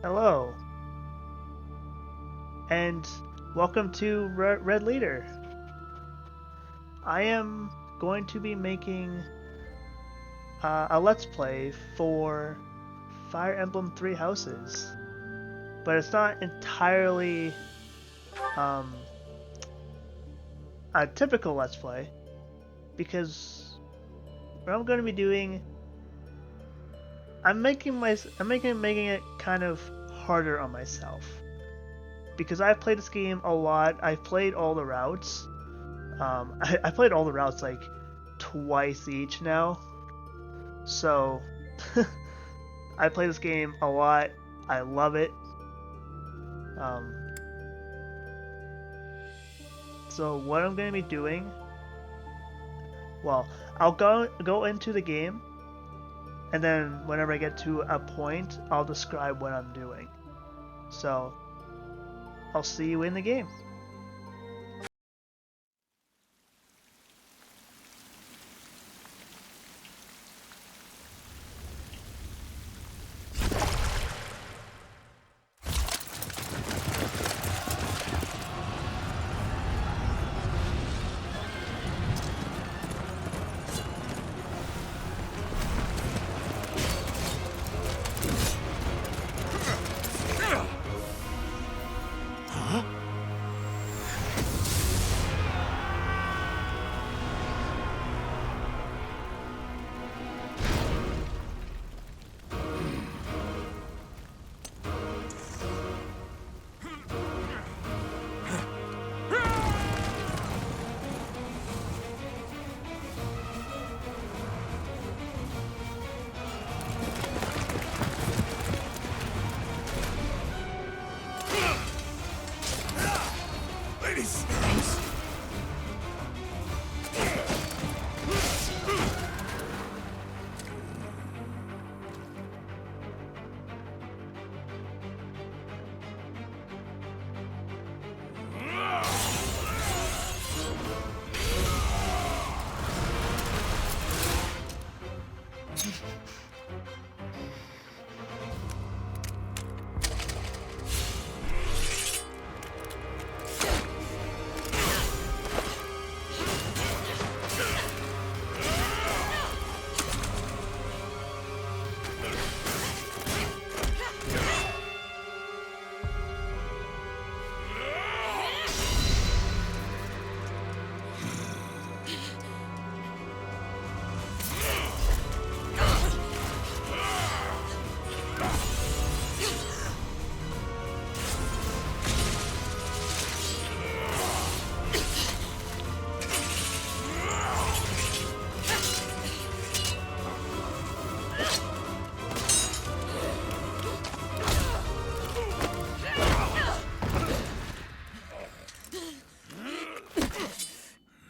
Hello, and welcome to Red Leader. I am going to be making a Let's Play for Fire Emblem Three Houses, but it's not entirely um, a typical Let's Play because what I'm going to be doing, I'm making it kind of harder on myself because I've played this game a lot. I've played all the routes. I played all the routes like twice each now. So I play this game a lot. I love it. Um, so what I'm going to be doing, well, I'll go into the game, and then whenever I get to a point, I'll describe what I'm doing. So I'll see you in the game.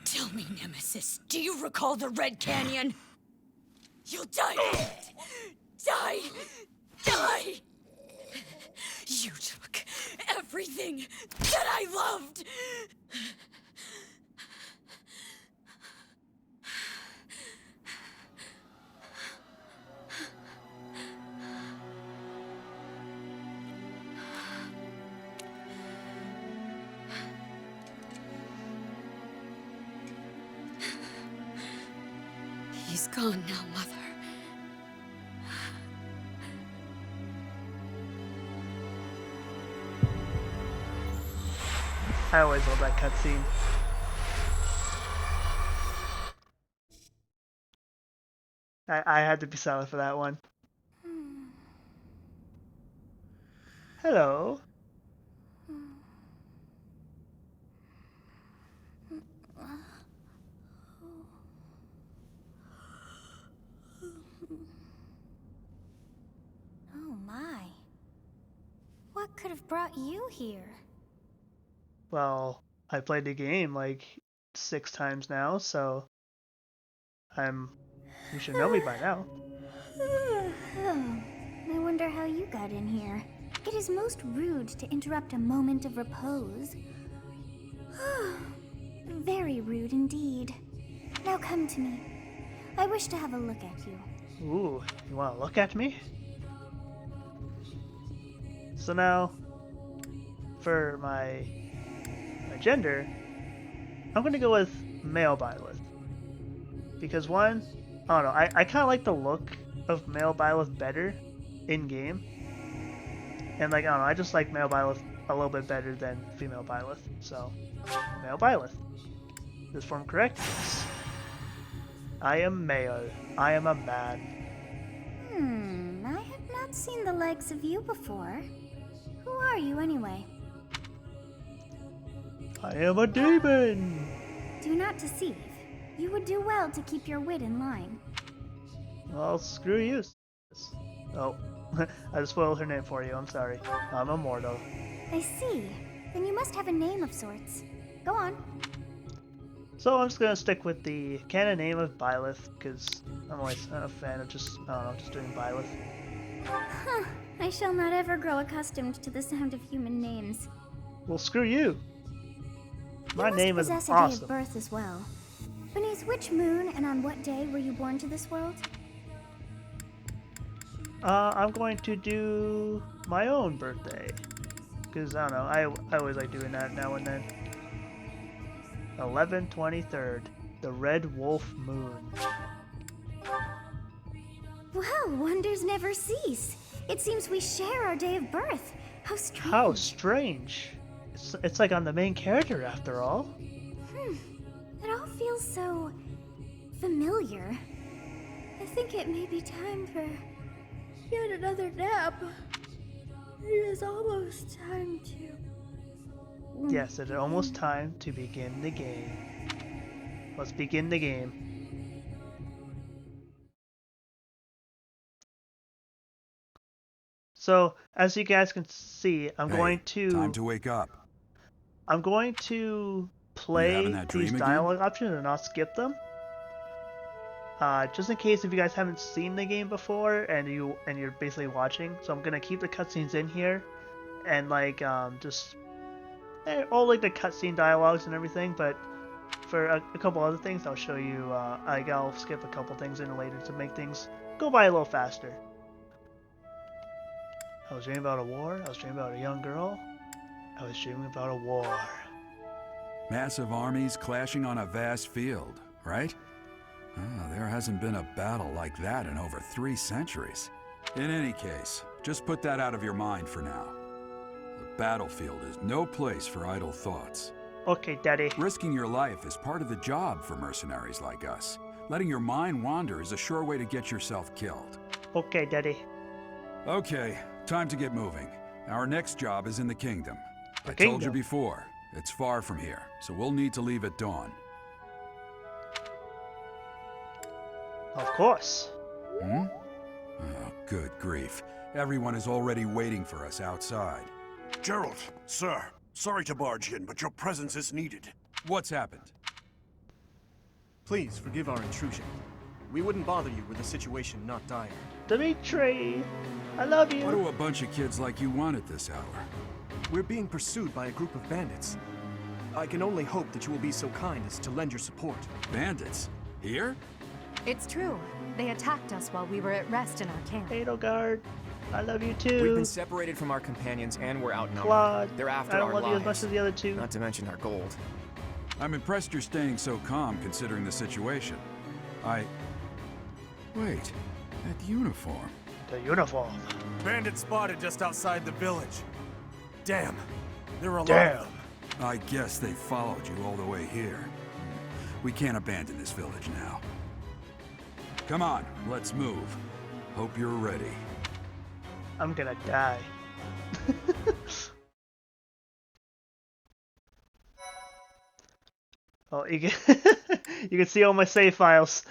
Tell me, Nemesis, do you recall the Red Canyon? You'll die! Die! Die! You took everything that I loved! He's gone now, Mother. I always love that cutscene. I had to be silent for that one. Hello. Oh my. What could have brought you here? Well, I played the game like 6 times now, so I'm. You should know me by now. Oh, I wonder how you got in here. It is most rude to interrupt a moment of repose. Very rude indeed. Now come to me. I wish to have a look at you. Ooh, you want to look at me? So now, for my gender, I'm gonna go with male Byleth. Because one, I don't know, I kind of like the look of male Byleth better in game. And like, I don't know, I just like male Byleth a little bit better than female Byleth. So, male Byleth. Is this form correct? Yes. I am male. I am a man. I have not seen the likes of you before. Who are you anyway? I am a demon! Do not deceive. You would do well to keep your wit in line. Well, screw you. Oh, I just spoiled her name for you. I'm sorry. I'm immortal. I see. Then you must have a name of sorts. Go on. So I'm just gonna stick with the canon name of Byleth, because I'm always a fan of just, I don't know, just doing Byleth. Huh. I shall not ever grow accustomed to the sound of human names. Well, screw you. My you name must is possess a day awesome. of birth as well. Beneath which moon and on what day were you born to this world? I'm going to do my own birthday, because I don't know, I always like doing that now and then. 11/23, the Red Wolf Moon. Well, wonders never cease. It seems we share our day of birth. How strange. How strange. It's like I'm the main character after all. It all feels so familiar. I think it may be time for yet another nap. It is almost time to... Yes, it's almost time to begin the game. Let's begin the game. So, as you guys can see, I'm going to... Time to wake up. I'm going to play these dialogue options and not skip them. Just in case if you guys haven't seen the game before and you're basically watching, so I'm gonna keep the cutscenes in here, and like just all like the cutscene dialogues and everything. But for a couple other things, I'll show you. Like I'll skip a couple things in later to make things go by a little faster. I was dreaming about a war. I was dreaming about a young girl. I was dreaming about a war. Massive armies clashing on a vast field, right? There hasn't been a battle like that in over 3 centuries. In any case, just put that out of your mind for now. The battlefield is no place for idle thoughts. Okay, Daddy. Risking your life is part of the job for mercenaries like us. Letting your mind wander is a sure way to get yourself killed. Okay, Daddy. Okay, time to get moving. Our next job is in the kingdom. I kingdom. told you before, it's far from here, so we'll need to leave at dawn. Of course. Oh, good grief. Everyone is already waiting for us outside. Gerald, sir, sorry to barge in, but your presence is needed. What's happened? Please forgive our intrusion. We wouldn't bother you were the situation not dire. Dimitri, I love you. What do a bunch of kids like you want at this hour? We're being pursued by a group of bandits. I can only hope that you will be so kind as to lend your support. Bandits? Here? It's true. They attacked us while we were at rest in our camp. Edelgard, I love you too. We've been separated from our companions and we're outnumbered. Claude, They're after I don't our love lives. you as much as the other two. Not to mention our gold. I'm impressed you're staying so calm considering the situation. Wait, that uniform. The uniform. Bandits spotted just outside the village. Damn, there are a lot Damn. of them. I guess they followed you all the way here. We can't abandon this village now. Come on, let's move. Hope you're ready. I'm gonna die. Oh, you can you can see all my save files.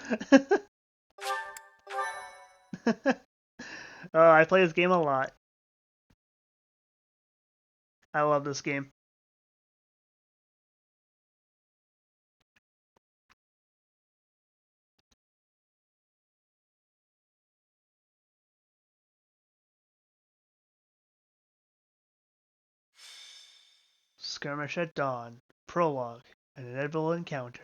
Oh, I play this game a lot. I love this game. Skirmish at dawn. Prologue. An inevitable encounter.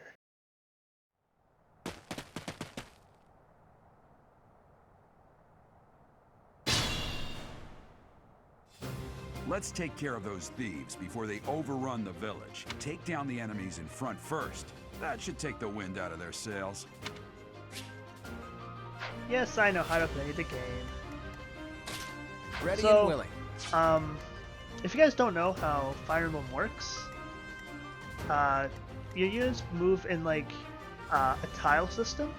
Let's take care of those thieves before they overrun the village. Take down the enemies in front first. That should take the wind out of their sails. Yes, I know how to play the game. Ready and willing. If you guys don't know how Fire Emblem works, you move in like a tile system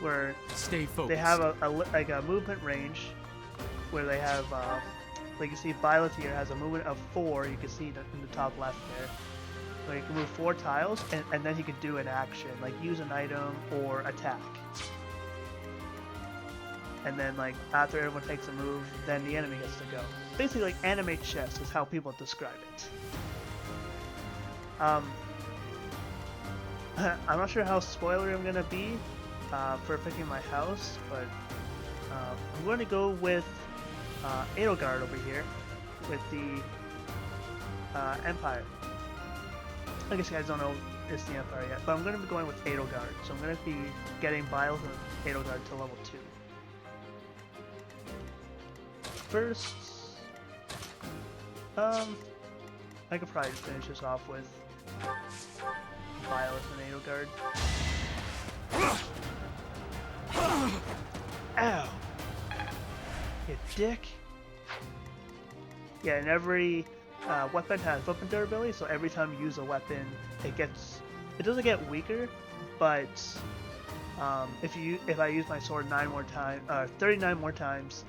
where Stay focused. they have a movement range where they have like you see Violet here has a movement of 4. You can see in the top left there. Where you can move 4 tiles and then he can do an action like use an item or attack. And then like after everyone takes a move, then the enemy gets to go. Basically like anime chess is how people describe it. I'm not sure how spoilery I'm gonna be for picking my house, but I'm going to go with Edelgard over here with the Empire. I guess you guys don't know it's the Empire yet, but I'm going to be going with Edelgard, so I'm going to be getting Violet and Edelgard to level 2. First, I could probably finish this off with Violet and Edelgard. Ow! You dick! Yeah, and every weapon has weapon durability, so every time you use a weapon, it doesn't get weaker, but if I use my sword 39 more times,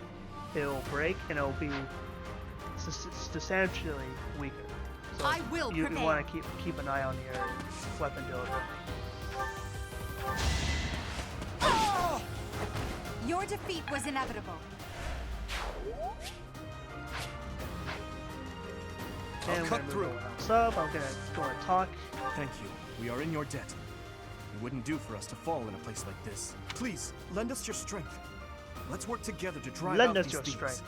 it'll break and it'll be substantially weaker. So I will you prevail. want to keep an eye on your weapon durability. Your defeat was inevitable. And cut through. I'm gonna go and talk. Thank you. We are in your debt. It wouldn't do for us to fall in a place like this. Please, lend us your strength. Let's work together to drive out Lend us these your thieves. strength.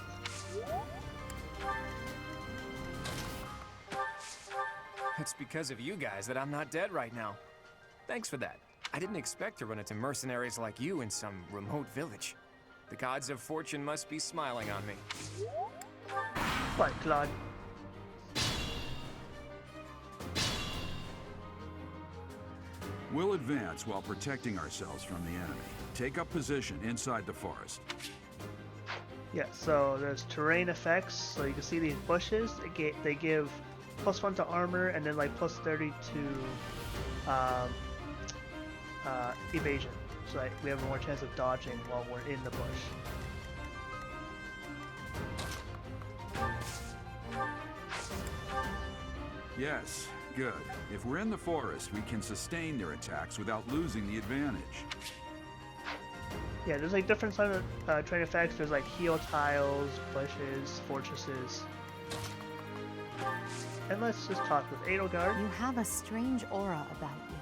It's because of you guys that I'm not dead right now. Thanks for that. I didn't expect to run into mercenaries like you in some remote village. The gods of fortune must be smiling on me. Fight, Claude. We'll advance while protecting ourselves from the enemy. Take up position inside the forest. Yeah, so there's terrain effects. So you can see these bushes. They give +1 to armor and then like +30 to evasion. So like, we have more chance of dodging while we're in the bush. Yes, good. If we're in the forest, we can sustain their attacks without losing the advantage. Yeah, there's like different kind of terrain effects. There's like heal tiles, bushes, fortresses. And let's just talk with Edelgard. You have a strange aura about you.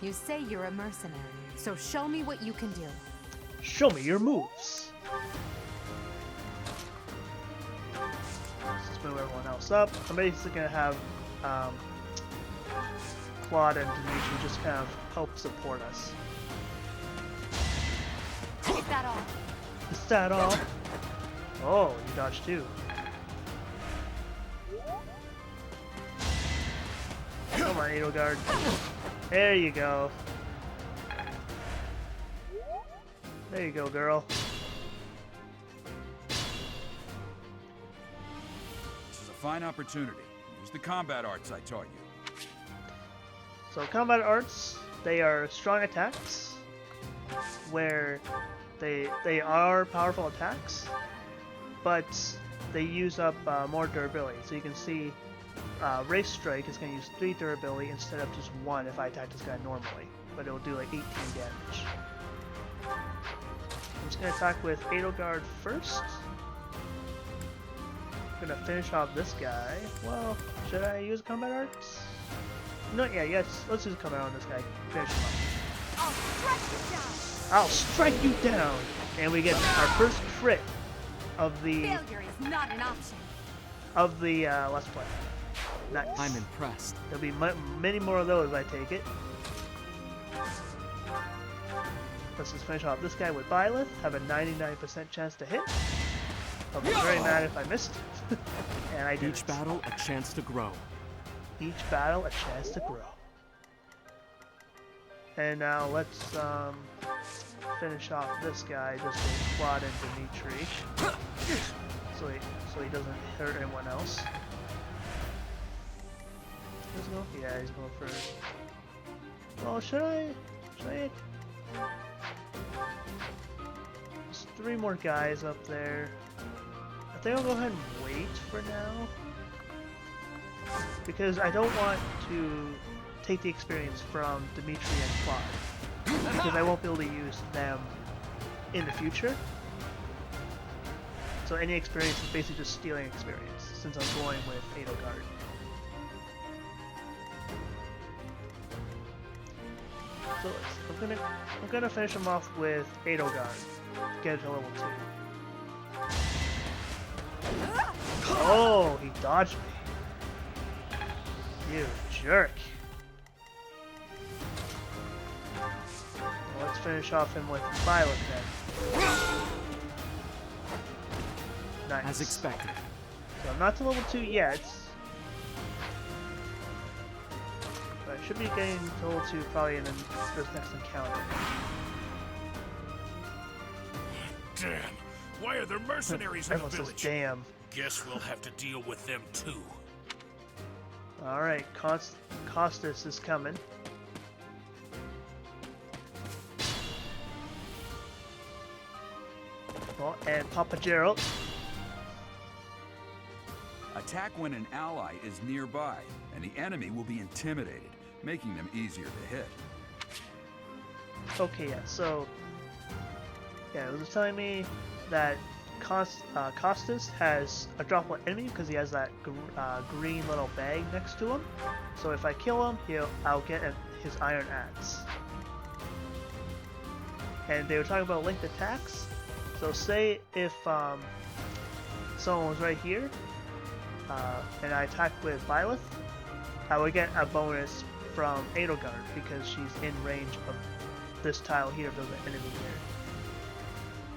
You say you're a mercenary, so show me what you can do. Show me your moves. Let's just move everyone else up. I'm basically gonna have Claude and Dimitri just kind of help support us. Is that all? Is that all? Oh, you dodged too. Come on, Edelgard. There you go. There you go, girl. This is a fine opportunity. Use the combat arts I taught you. So combat arts, they are strong attacks, where they are powerful attacks, but they use up more durability. So you can see Race Strike is going to use 3 durability instead of just 1 if I attack this guy normally, but it will do like 18 damage. I'm just going to attack with Edelgard first. I'm going to finish off this guy. Well, should I use combat arts? No, yeah, yes, let's use combat art on this guy. Finish him up. I'll strike you down! And we get our first crit of the Failure is not an option. Let's Play. Nice. I'm impressed. There'll be many more of those, I take it. Let's just finish off this guy with Byleth. Have a 99% chance to hit. I'll be very mad if I missed. And I did. Each battle, a chance to grow. Each battle, a chance to grow. And now let's finish off this guy just with Claude and Dimitri, so he doesn't hurt anyone else. He's going, yeah, he's going for. Well, should I? There's 3 more guys up there. I think I'll go ahead and wait for now, because I don't want to take the experience from Dimitri and Claude, because I won't be able to use them in the future. So any experience is basically just stealing experience, since I'm going with Edelgard. So I'm gonna finish him off with Edelgard, get it to level 2. Oh, he dodged me. You jerk. Well, let's finish off him with Violet then. Nice. As expected. So I'm not to level 2 yet. But I should be getting to level 2 probably in this next encounter. Damn! Why are there mercenaries in the Everyone says village? damn. Guess we'll have to deal with them too. Alright, Costas is coming. Oh, and Papa Gerald. Attack when an ally is nearby, and the enemy will be intimidated, making them easier to hit. Okay, yeah, so... Yeah, it was telling me that Costas has a droppable enemy because he has that green little bag next to him. So if I kill him, I'll get his iron axe. And they were talking about linked attacks. So say if someone was right here, and I attacked with Violet, I would get a bonus from Edelgard because she's in range of this tile here if there's an enemy here.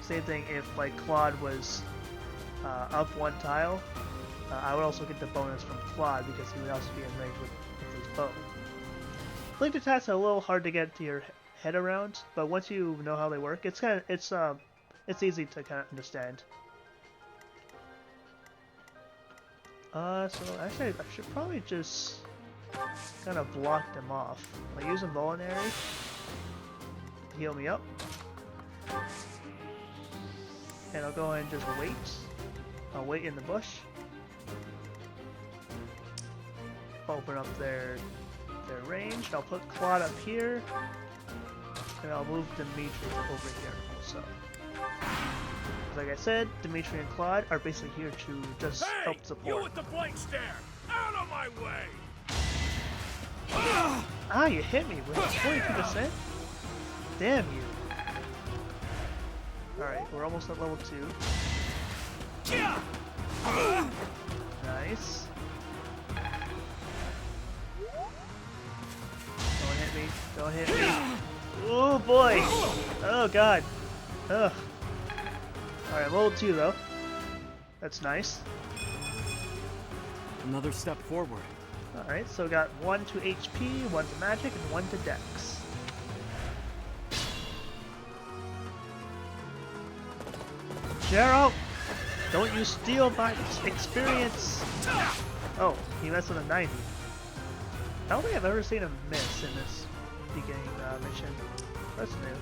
Same thing if like Claude was up one tile, I would also get the bonus from Claude because he would also be in range with his bow. Linked attacks are a little hard to get to your head around, but once you know how they work, it's easy to kind of understand. So actually, I should probably just kind of block them off. I'll use Involuntary to heal me up. And I'll go ahead and just wait. I'll wait in the bush. Open up their range. I'll put Claude up here. And I'll move Dimitri over here also. Like I said, Dimitri and Claude are basically here to just help support. You with the blank stare! Out of my way! Ah, you hit me with 42%? Damn you. Alright, we're almost at level 2. Nice. Don't hit me. Don't hit me. Oh boy! Oh god. Ugh. Alright, level 2 though. That's nice. Another step forward. Alright, so got 1 to HP, 1 to magic, and 1 to dex. Gerald! Don't you steal my experience! Oh, he messed with a 90. I don't think I've ever seen him miss in this beginning mission. That's new.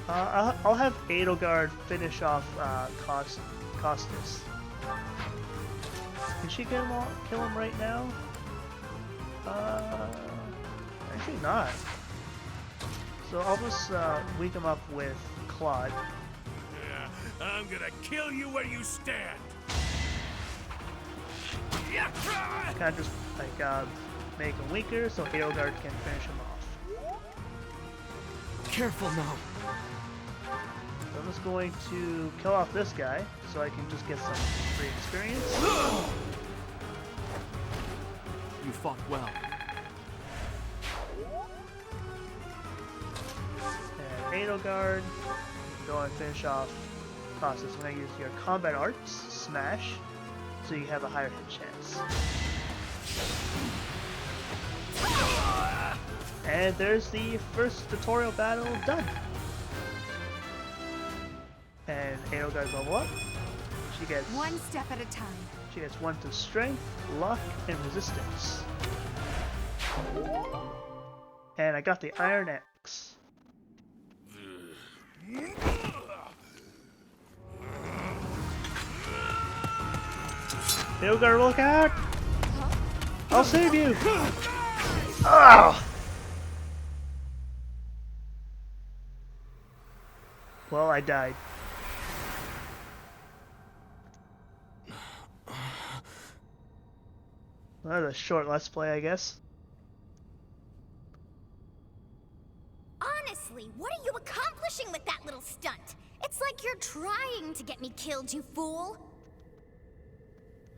I'll have Edelgard finish off Costas. Can she kill him right now? Actually not. So I'll just weak him up with Claude. Yeah, I'm gonna kill you where you stand. Kind of just like make him weaker so Edelgard can finish him off. Careful now. So I'm just going to kill off this guy so I can just get some free experience. You fought well. And Edelgard. go and finish off the process. I'm going to use your combat arts, smash, so you have a higher hit chance. And there's the first tutorial battle done. And AO guys level up. She gets one step at a time. She gets 1 to strength, luck, and resistance. And I got the Iron Axe. AO guy, look out! I'll save you! Oh! Well, I died. Well, that was a short Let's Play, I guess. Honestly, what are you accomplishing with that little stunt? It's like you're trying to get me killed, you fool.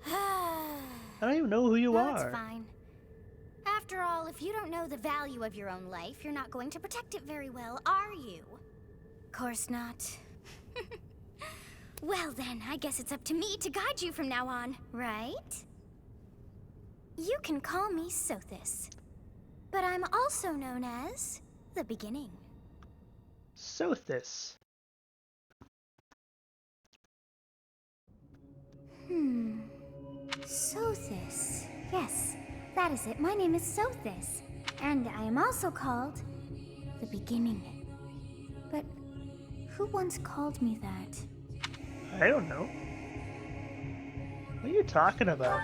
I don't even know who you No, are. it's fine. After all, if you don't know the value of your own life, you're not going to protect it very well, are you? Course not. Well then, I guess it's up to me to guide you from now on, right? You can call me Sothis, but I'm also known as the Beginning. Sothis. Sothis. Yes, that is it. My name is Sothis, and I am also called the Beginning. But who once called me that? I don't know. What are you talking about?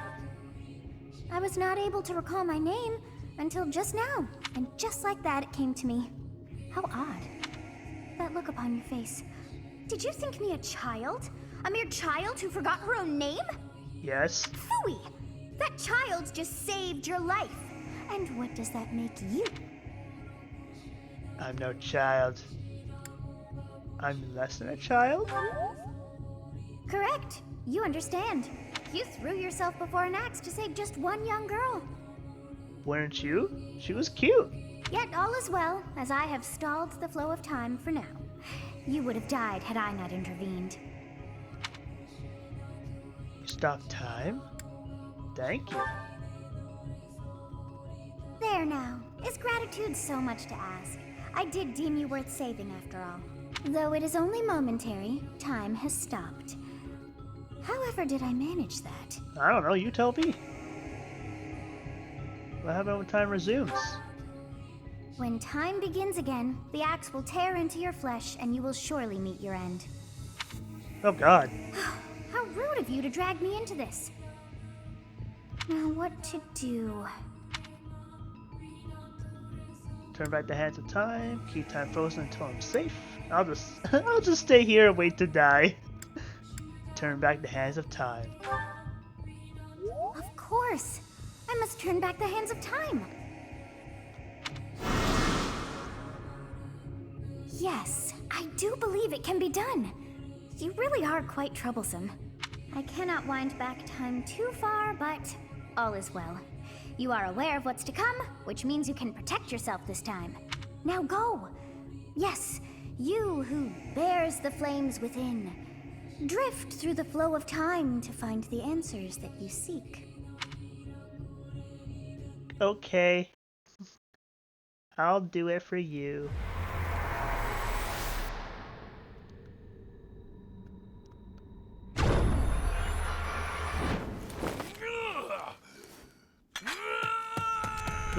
I was not able to recall my name until just now, and just like that it came to me. How odd. That look upon your face. Did you think me a child? A mere child who forgot her own name? Yes. Phooey! That child just saved your life. And what does that make you? I'm no child. I'm less than a child? Correct. You understand. You threw yourself before an axe to save just one young girl. Weren't you? She was cute. Yet all is well, as I have stalled the flow of time for now. You would have died had I not intervened. You stopped time? Thank you. There now. Is gratitude so much to ask? I did deem you worth saving after all. Though it is only momentary, time has stopped. However did I manage that? I don't know, you tell me. What happens when time resumes? When time begins again, the axe will tear into your flesh and you will surely meet your end. Oh god. How rude of you to drag me into this. Now what to do? Turn back the hands of time, keep time frozen until I'm safe. I'll just stay here and wait to die. Turn back the hands of time. Of course. I must turn back the hands of time. Yes, I do believe it can be done. You really are quite troublesome. I cannot wind back time too far, but all is well. You are aware of what's to come, which means you can protect yourself this time. Now go. Yes, you who bears the flames within. Drift through the flow of time to find the answers that you seek. Okay. I'll do it for you.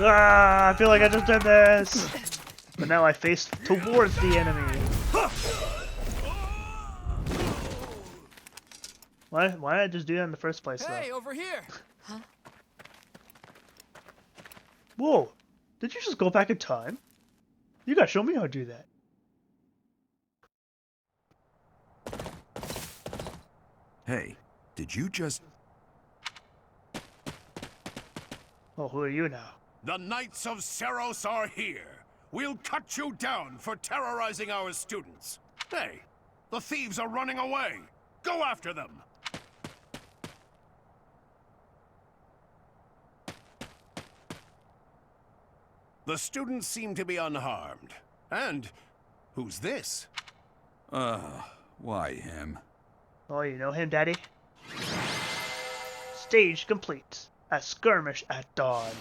Ah, I feel like I just did this! But now I face towards the enemy. Why did I just do that in the first place, though? Hey, over here! Whoa! Did you just go back in time? You gotta show me how to do that. Hey, did you just... Oh, who are you now? The Knights of Seros are here. We'll cut you down for terrorizing our students. Hey, the thieves are running away. Go after them. The students seem to be unharmed. And who's this? Why him? Oh, you know him, Daddy? Stage complete. A skirmish at dawn.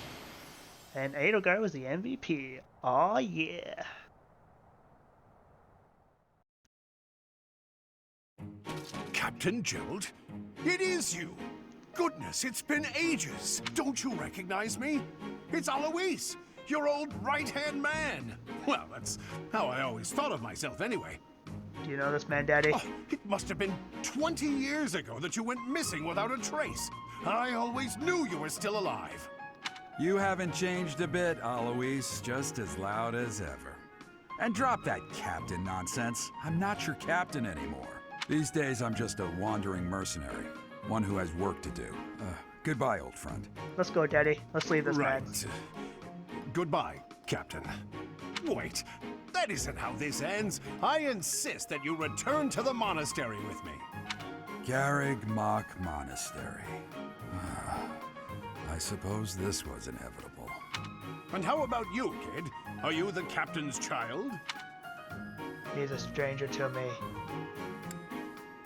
And Edelgard was the MVP. Aw, yeah. Captain Gerald? It is you! Goodness, it's been ages! Don't you recognize me? It's Alois, your old right-hand man! Well, that's how I always thought of myself anyway. Do you know this man, Daddy? Oh, it must have been 20 years ago that you went missing without a trace. I always knew you were still alive. You haven't changed a bit, Alois. Just as loud as ever. And drop that captain nonsense. I'm not your captain anymore. These days, I'm just a wandering mercenary. One who has work to do. Goodbye, old friend. Let's go, Daddy. Let's leave this Right. man. Goodbye, Captain. Wait, that isn't how this ends. I insist that you return to the monastery with me. Garreg Mach Monastery. I suppose this was inevitable. And how about you, kid? Are you the captain's child? He's a stranger to me.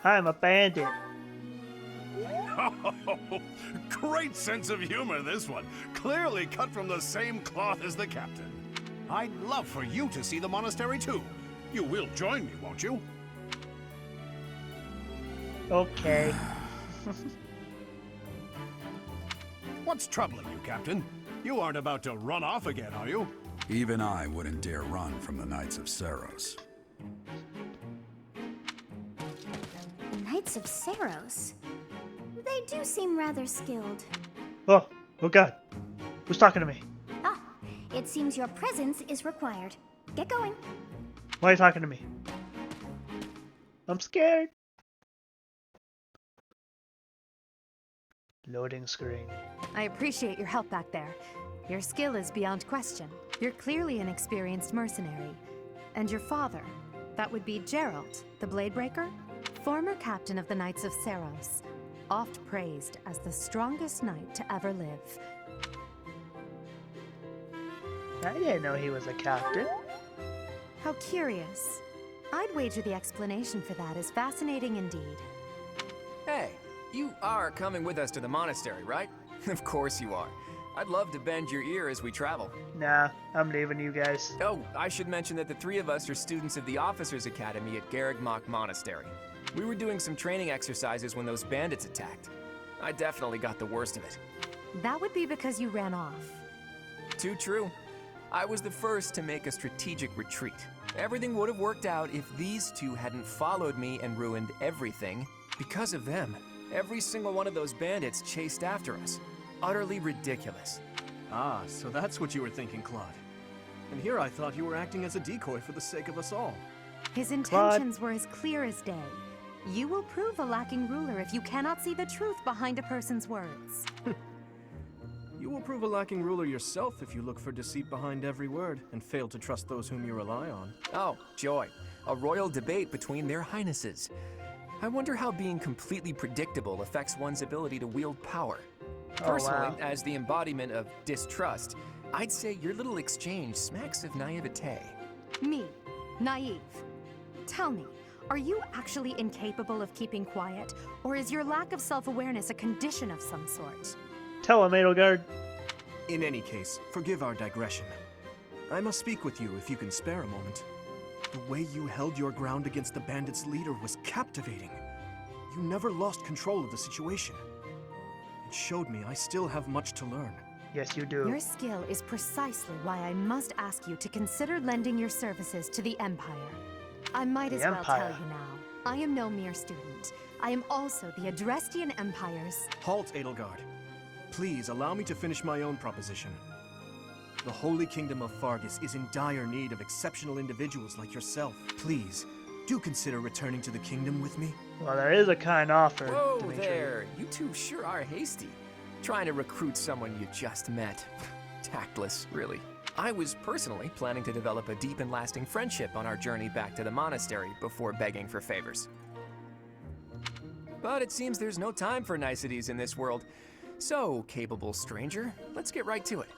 I'm a bandit. Oh, great sense of humor, this one. Clearly cut from the same cloth as the captain. I'd love for you to see the monastery, too. You will join me, won't you? Okay. What's troubling you, Captain? You aren't about to run off again, are you? Even I wouldn't dare run from the Knights of Seros. The Knights of Seros. They do seem rather skilled. Oh God. Who's talking to me? Ah, it seems your presence is required. Get going. Why are you talking to me? I'm scared. Loading screen. I appreciate your help back there. Your skill is beyond question. You're clearly an experienced mercenary. And your father, that would be Gerald, the Bladebreaker, former captain of the Knights of Seros, oft praised as the strongest knight to ever live. I didn't know he was a captain. How curious. I'd wager the explanation for that is fascinating indeed. Hey, you are coming with us to the monastery, right? Of course you are. I'd love to bend your ear as we travel. Nah, I'm leaving you guys. Oh, I should mention that the three of us are students of the Officers' Academy at Garreg Mach Monastery. We were doing some training exercises when those bandits attacked. I definitely got the worst of it. That would be because you ran off. Too true. I was the first to make a strategic retreat. Everything would have worked out if these two hadn't followed me and ruined everything. Because of them, every single one of those bandits chased after us. Utterly ridiculous. Ah, so that's what you were thinking, Claude. And here I thought you were acting as a decoy for the sake of us all. His intentions were as clear as day. You will prove a lacking ruler if you cannot see the truth behind a person's words. You will prove a lacking ruler yourself if you look for deceit behind every word and fail to trust those whom you rely on. Oh, joy. A royal debate between their highnesses. I wonder how being completely predictable affects one's ability to wield power. Personally, wow. as the embodiment of distrust, I'd say your little exchange smacks of naivete. Me, naive. Tell me, are you actually incapable of keeping quiet, or is your lack of self-awareness a condition of some sort? Tell him, Edelgard. In any case, forgive our digression. I must speak with you if you can spare a moment. The way you held your ground against the bandits' leader was captivating. You never lost control of the situation. It showed me I still have much to learn. Yes, you do. Your skill is precisely why I must ask you to consider lending your services to the Empire. I might as well tell you now. I am no mere student. I am also the Adrestian Empire's... Halt, Edelgard. Please allow me to finish my own proposition. The Holy Kingdom of Fargus is in dire need of exceptional individuals like yourself. Please, do consider returning to the kingdom with me. Well, there is a kind offer. Whoa to make there, you two sure are hasty. Trying to recruit someone you just met. Tactless, really. I was personally planning to develop a deep and lasting friendship on our journey back to the monastery before begging for favors. But it seems there's no time for niceties in this world. So, capable stranger, let's get right to it.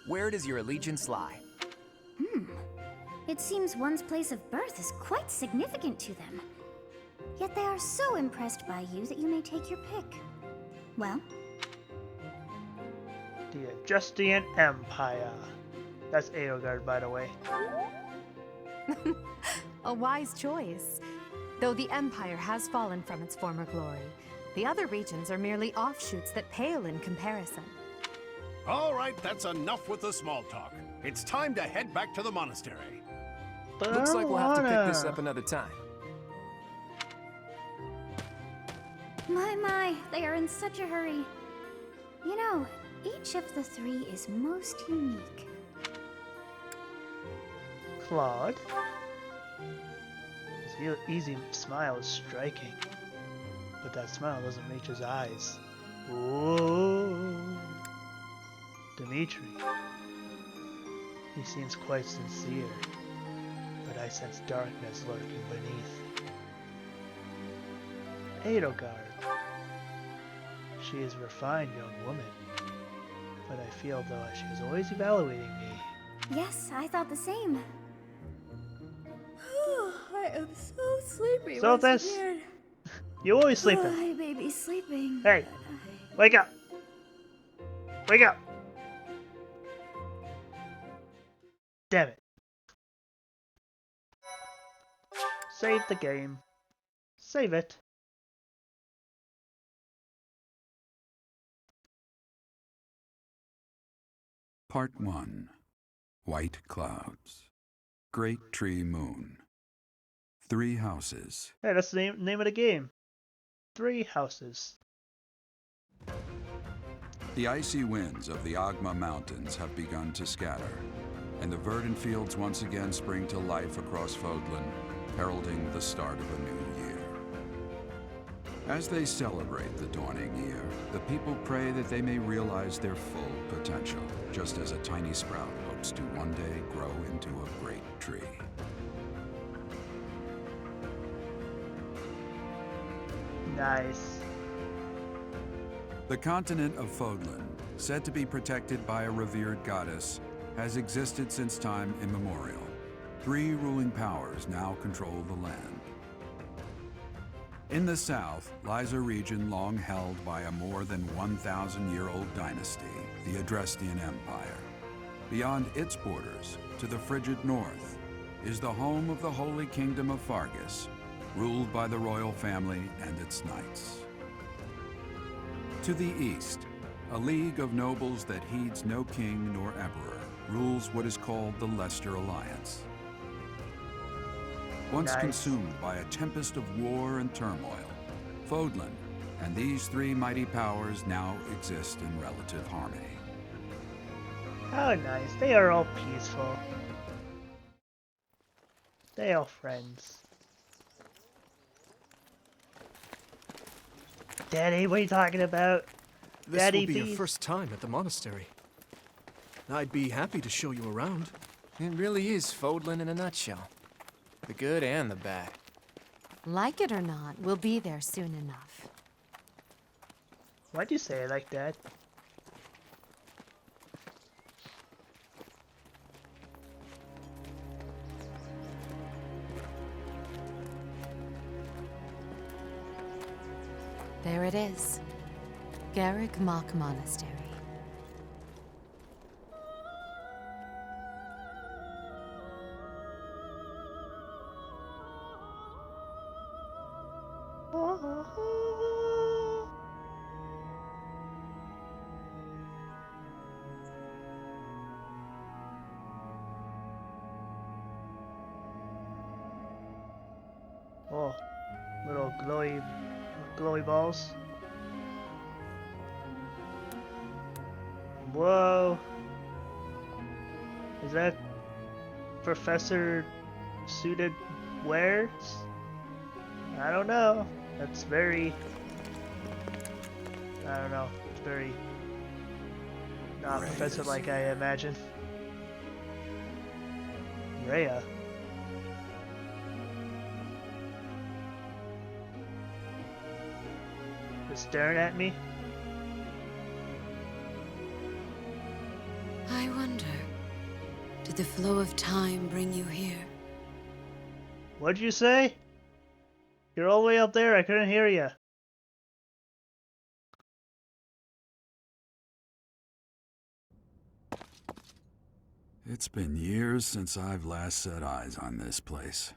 Where does your allegiance lie? It seems one's place of birth is quite significant to them. Yet they are so impressed by you that you may take your pick. Well? The Adjustian Empire. That's Edelgard, by the way. A wise choice. Though the Empire has fallen from its former glory, the other regions are merely offshoots that pale in comparison. All right, that's enough with the small talk. It's time to head back to the monastery. But Looks I like don't we'll have to pick this wanna. up another time. My, they are in such a hurry. You know, each of the three is most unique. Claude. His easy smile is striking, but that smile doesn't reach his eyes. Whoa. Dimitri. He seems quite sincere, but I sense darkness lurking beneath. Edelgard. She is a refined young woman, but I feel though she is always evaluating me. Yes, I thought the same. I am so sleepy. So this, you always sleeping. I may be sleeping. Hey, wake up! Wake up! Damn it. Save the game. Save it. Part 1. White Clouds. Great Tree Moon. 3 Houses. Hey, that's the name of the game. 3 Houses. The icy winds of the Agma Mountains have begun to scatter, and the verdant fields once again spring to life across Fodlan, heralding the start of a new year. As they celebrate the dawning year, the people pray that they may realize their full potential, just as a tiny sprout hopes to one day grow into a great tree. Nice. The continent of Fodlan, said to be protected by a revered goddess, has existed since time immemorial. 3 ruling powers now control the land. In the south lies a region long held by a more than 1,000-year-old dynasty, the Adrestian Empire. Beyond its borders, to the frigid north, is the home of the Holy Kingdom of Fargus, ruled by the royal family and its knights. To the east, a league of nobles that heeds no king nor emperor rules what is called the Leicester Alliance. Once Nice. consumed by a tempest of war and turmoil, Fodlan and these 3 mighty powers now exist in relative harmony. How nice. They are all peaceful. They are friends. Daddy, what are you talking about? This Daddy, will be please. your first time at the monastery. I'd be happy to show you around. It really is Fodlan in a nutshell. The good and the bad. Like it or not, we'll be there soon enough. Why'd you say it like that? There it is. Garrick Mock Monastery. Oh, little glowy balls. Whoa. Is that Professor Suited Wares? I don't know. That's very... I don't know. It's very... not professor-like, I imagine. Rhea. Just staring at me? I wonder, do Did the flow of time bring you here? What'd you say? You're all the way up there. I couldn't hear you. It's been years since I've last set eyes on this place.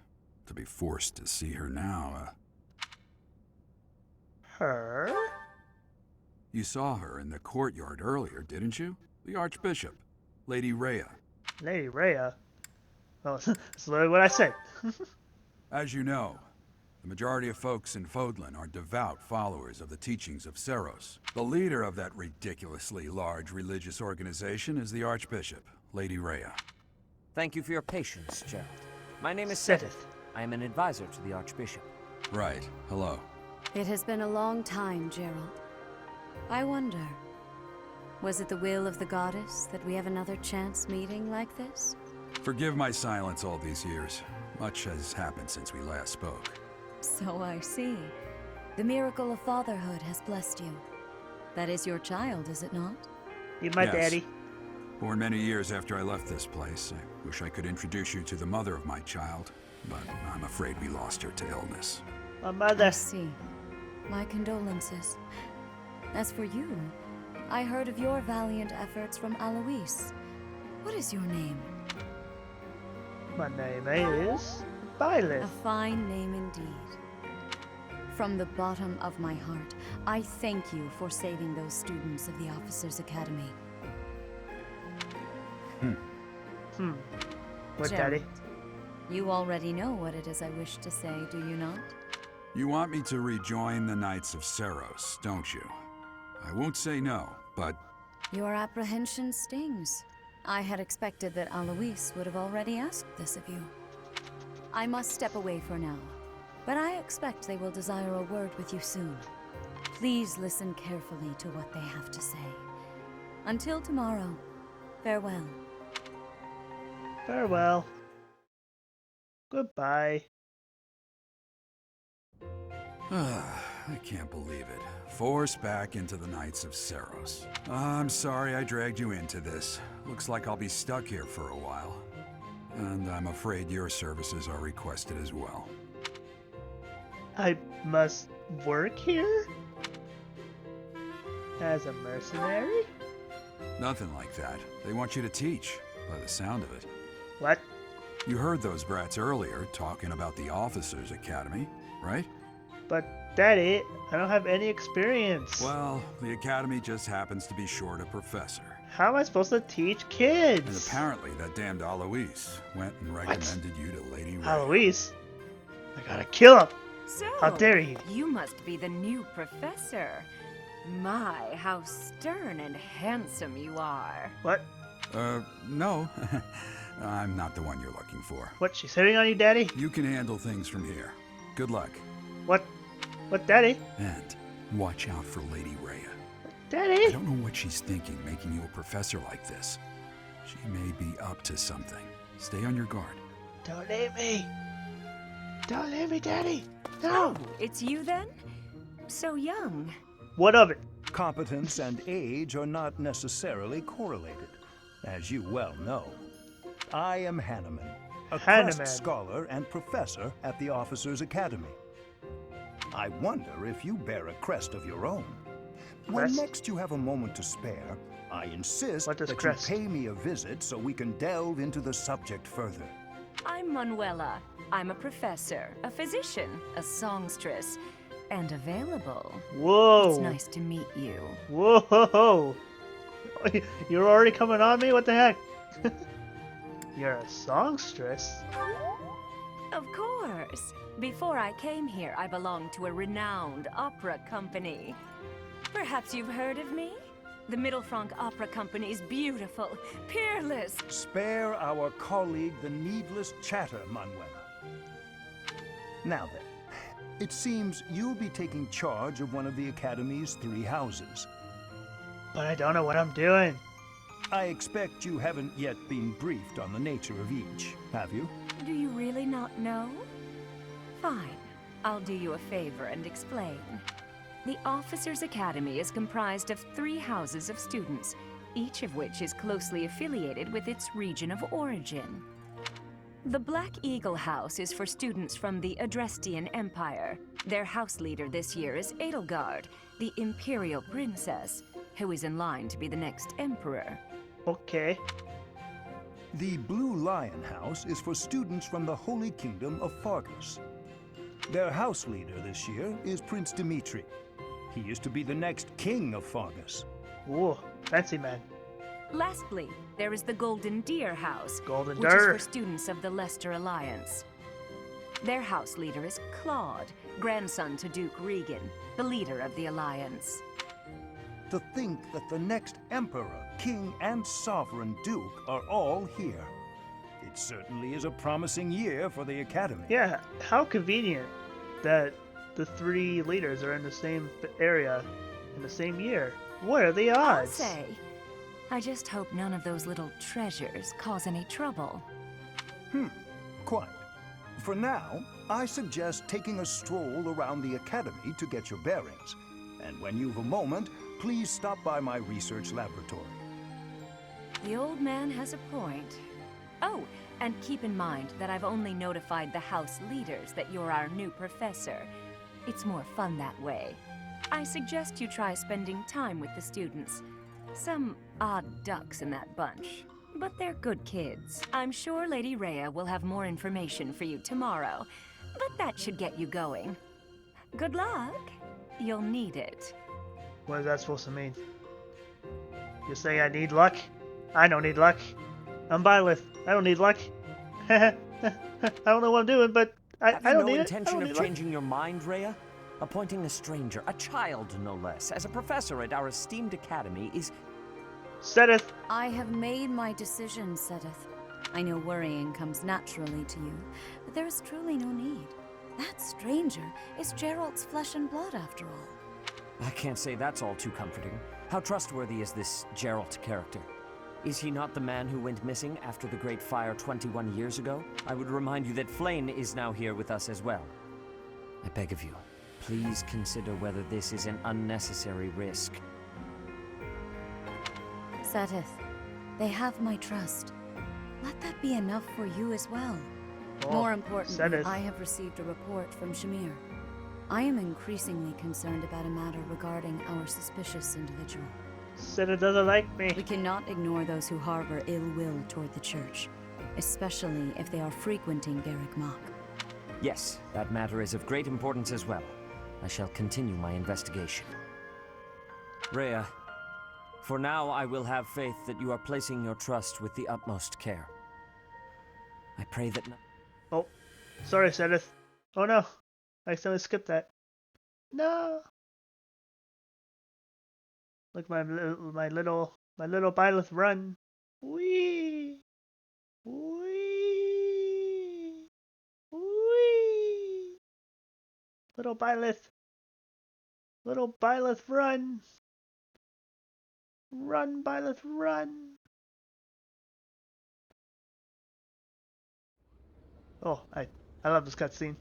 To be forced to see her now, Her? You saw her in the courtyard earlier, didn't you? The Archbishop, Lady Rhea. Lady Rhea? Well, that's literally what I said. As you know, the majority of folks in Fodlan are devout followers of the teachings of Seros. The leader of that ridiculously large religious organization is the Archbishop, Lady Rhea. Thank you for your patience, Gerald. My name is Seteth. I am an advisor to the Archbishop. Right. Hello. It has been a long time, Gerald. I wonder, was it the will of the goddess that we have another chance meeting like this? Forgive my silence all these years. Much has happened since we last spoke. So I see. The miracle of fatherhood has blessed you. That is your child, is it not? You're my Yes. daddy. Born many years after I left this place, I wish I could introduce you to the mother of my child, but I'm afraid we lost her to illness. My mother. I see. My condolences. As for you, I heard of your valiant efforts from Alois. What is your name? My name is A Byleth. fine name indeed. From the bottom of my heart, I thank you for saving those students of the Officers' Academy. What, Gerald, daddy? You already know what it is I wish to say, do you not? You want me to rejoin the Knights of Seros, don't you? I won't say no, but Your apprehension stings. I had expected that Alois would have already asked this of you. I must step away for now, but I expect they will desire a word with you soon. Please listen carefully to what they have to say. Until tomorrow, farewell. Farewell. Goodbye. I can't believe it. Forced back into the Knights of Seros. I'm sorry I dragged you into this. Looks like I'll be stuck here for a while. And I'm afraid your services are requested as well. I must work here? As a mercenary? Nothing like that. They want you to teach, by the sound of it. What? You heard those brats earlier talking about the Officers' Academy, right? But, Daddy, I don't have any experience. Well, the Academy just happens to be short a professor. How am I supposed to teach kids? And apparently that damned Alois went and recommended you to Lady Rhea. Alois? I gotta kill him! So, How dare he? You must be the new professor. My, how stern and handsome you are. What? No. I'm not the one you're looking for. What, she's hitting on you, Daddy? You can handle things from here. Good luck. What? What, Daddy? And watch out for Lady Rhea. Daddy? I don't know what she's thinking making you a professor like this. She may be up to something. Stay on your guard. Don't leave me! Don't leave me, Daddy! No! Oh, it's you then? So young. What of it? Competence and age are not necessarily correlated, as you well know. I am Hanneman, a Hanneman. Crest scholar and professor at the Officers' Academy. I wonder if you bear a crest of your own. When Crest? next you have a moment to spare, I insist What does that crest? you pay me a visit so we can delve into the subject further. I'm Manuela. I'm a professor, a physician, a songstress, and available. Whoa! It's nice to meet you. Whoa! You're already coming on me? What the heck? You're a songstress? Of course. Before I came here, I belonged to a renowned opera company. Perhaps you've heard of me? The Mittelfranc Opera Company's beautiful, peerless. Spare our colleague the needless chatter, Manuela. Now then, it seems you'll be taking charge of one of the Academy's 3 houses. But I don't know what I'm doing. I expect you haven't yet been briefed on the nature of each, have you? Do you really not know? Fine. I'll do you a favor and explain. The Officers' Academy is comprised of 3 houses of students, each of which is closely affiliated with its region of origin. The Black Eagle House is for students from the Adrestian Empire. Their house leader this year is Edelgard, the Imperial Princess, who is in line to be the next emperor. Okay. The Blue Lion House is for students from the Holy Kingdom of Fargus. Their house leader this year is Prince Dimitri. He is to be the next king of Fargus. Ooh, fancy man. Lastly, there is the Golden Deer House, Golden which is Deer. for students of the Leicester Alliance. Their house leader is Claude, grandson to Duke Regan, the leader of the Alliance. To think that the next emperor, king, and sovereign duke are all here. It certainly is a promising year for the Academy. Yeah, how convenient that the 3 leaders are in the same area in the same year. What are the I'll odds? say, I just hope none of those little treasures cause any trouble. Quite. For now, I suggest taking a stroll around the Academy to get your bearings. And when you've a moment, please stop by my research laboratory. The old man has a point. Oh, and keep in mind that I've only notified the house leaders that you're our new professor. It's more fun that way. I suggest you try spending time with the students. Some odd ducks in that bunch, but they're good kids. I'm sure Lady Rhea will have more information for you tomorrow, but that should get you going. Good luck. You'll need it. What is that supposed to mean? You say I need luck? I don't need luck. I'm Byleth. I don't need luck. I don't know what I'm doing, but I Have don't you need no it. I intention don't of need luck. changing your mind, Rhea? Appointing a stranger, a child no less, as a professor at our esteemed academy is... Sedith. I have made my decision, Sedith. I know worrying comes naturally to you, but there is truly no need. That stranger is Gerald's flesh and blood, after all. I can't say that's all too comforting. How trustworthy is this Geralt character? Is he not the man who went missing after the Great Fire 21 years ago? I would remind you that Flayn is now here with us as well. I beg of you, please consider whether this is an unnecessary risk. Sedith, they have my trust. Let that be enough for you as well. Oh, More importantly, Sedith. I have received a report from Shamir. I am increasingly concerned about a matter regarding our suspicious individual. Sedith doesn't like me. We cannot ignore those who harbor ill will toward the church, especially if they are frequenting Garrick Mach. Yes, that matter is of great importance as well. I shall continue my investigation. Rhea, for now I will have faith that you are placing your trust with the utmost care. I pray that... Oh, sorry, Sedith. Oh no, I accidentally skipped that. No. Look, my little Byleth run. Wee, wee, wee. Little Byleth run. Run, Byleth, run. Oh, I love this cutscene.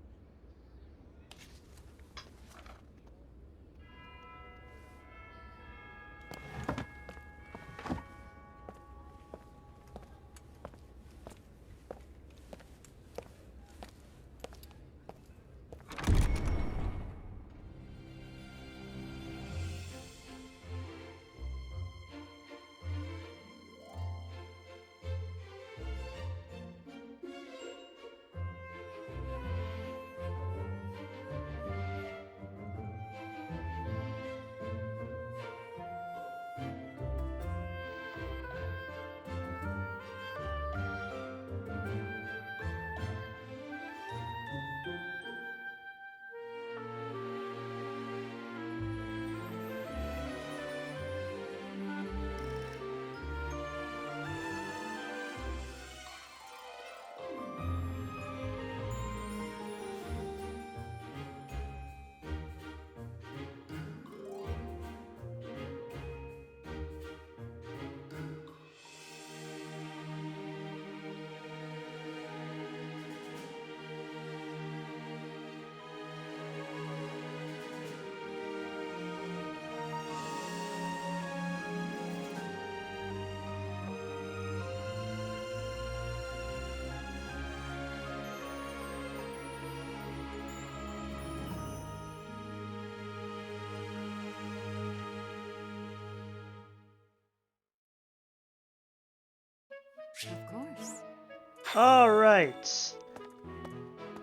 Alright.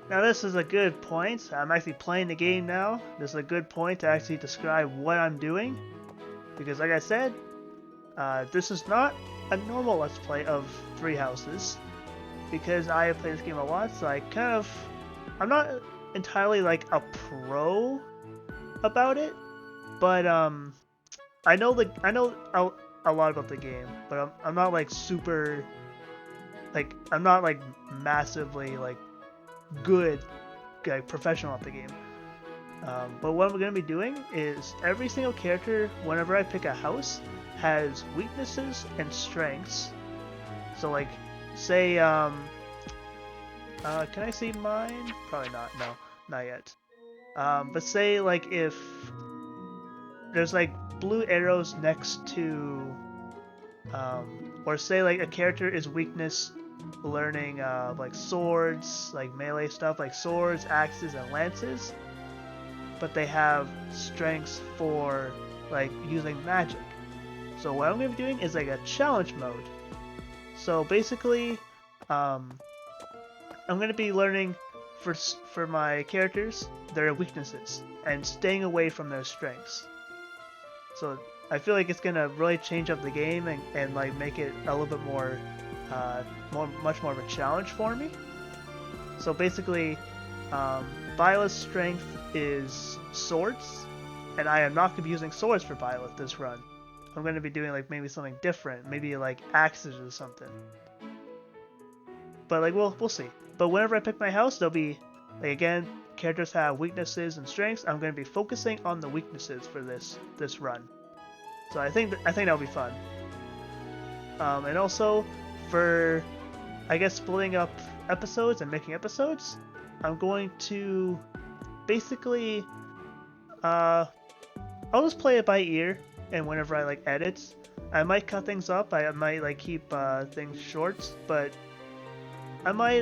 Now this is a good point. I'm actually playing the game now. This is a good point to actually describe what I'm doing. Because like I said, this is not a normal Let's Play of Three Houses. Because I have played this game a lot, so I'm not entirely like a pro about it. But I know a lot about the game, but I'm not like super, like I'm not like massively like good, like professional at the game. But what I'm going to be doing is every single character, whenever I pick a house, has weaknesses and strengths. So like, say, can I see mine? Probably not. No, not yet. But say like if there's like blue arrows next to, or say like a character is weakness learning like swords, like melee stuff, like swords, axes, and lances, but they have strengths for like using magic. So what I'm going to be doing is like a challenge mode. So basically, I'm going to be learning for my characters their weaknesses and staying away from their strengths. So I feel like it's going to really change up the game and like make it a little bit more, much more of a challenge for me. So basically, Violet's strength is swords, and I am not going to be using swords for Violet this run. I'm going to be doing like maybe something different, maybe like axes or something. But like we'll see. But whenever I pick my house, there'll be like, again, characters have weaknesses and strengths. I'm going to be focusing on the weaknesses for this run. So I think that'll be fun. And also for, I guess, splitting up episodes and making episodes, I'm going to basically I'll just play it by ear, and whenever I like edit, I might cut things up. I might like keep things short, but I might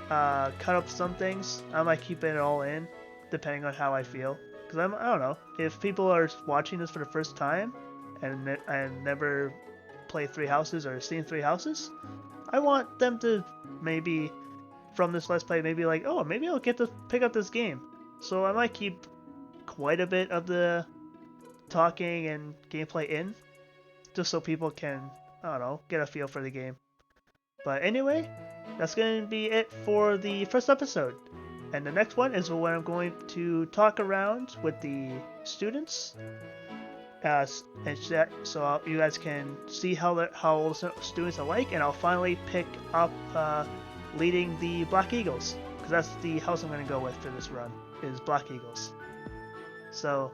cut up some things. I might keep it all in, depending on how I feel. Because I don't know, if people are watching this for the first time and never played Three Houses or seen Three Houses, I want them to maybe from this Let's Play maybe like, oh, maybe I'll get to pick up this game. So I might keep quite a bit of the talking and gameplay in, just so people can, I don't know, get a feel for the game. But anyway, that's going to be it for the first episode. And the next one is when I'm going to talk around with the students, so you guys can see how the students are like, and I'll finally pick up leading the Black Eagles, because that's the house I'm going to go with for this run, is Black Eagles. So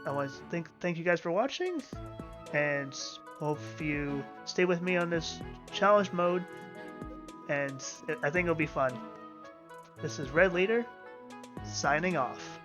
I want to thank you guys for watching, and hope you stay with me on this challenge mode, and I think it'll be fun. This is Red Leader, signing off.